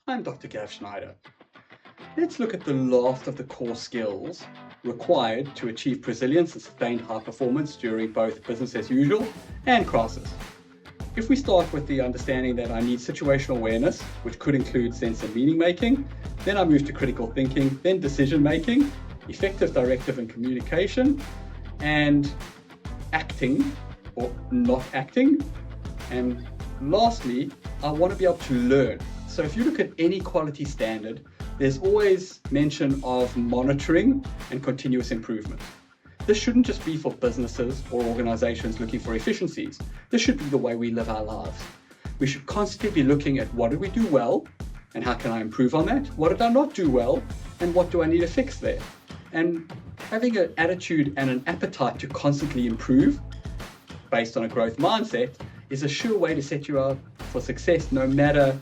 I'm Dr. Gav Schneider. Let's look at the last of the core skills required to achieve Presilience and sustained high performance during both business as usual and crisis. If we start with the understanding that I need situational awareness, which could include sense and meaning making, then I move to critical thinking, then decision making, effective directive and communication, and acting or not acting. And lastly, I want to be able to learn. So if you look at any quality standard, there's always mention of monitoring and continuous improvement. This shouldn't just be for businesses or organizations looking for efficiencies. This should be the way we live our lives. We should constantly be looking at what did we do well and how can I improve on that? What did I not do well and what do I need to fix there? And having an attitude and an appetite to constantly improve based on a growth mindset is a sure way to set you up for success no matter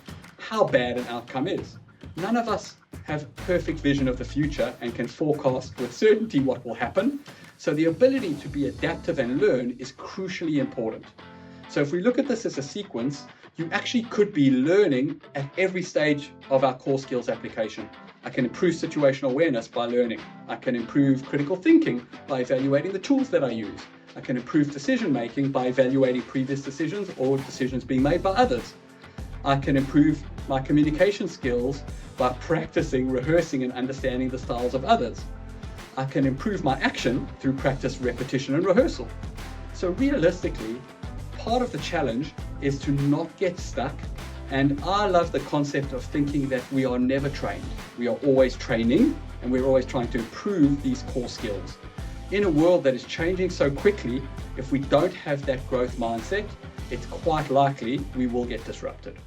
how bad an outcome is. None of us have perfect vision of the future and can forecast with certainty what will happen. So the ability to be adaptive and learn is crucially important. So if we look at this as a sequence, you actually could be learning at every stage of our core skills application. I can improve situational awareness by learning. I can improve critical thinking by evaluating the tools that I use. I can improve decision making by evaluating previous decisions or decisions being made by others. I can improve my communication skills by practicing, rehearsing, and understanding the styles of others. I can improve my action through practice, repetition, and rehearsal. So realistically, part of the challenge is to not get stuck. And I love the concept of thinking that we are never trained. We are always training, and we're always trying to improve these core skills. In a world that is changing so quickly, if we don't have that growth mindset, it's quite likely we will get disrupted.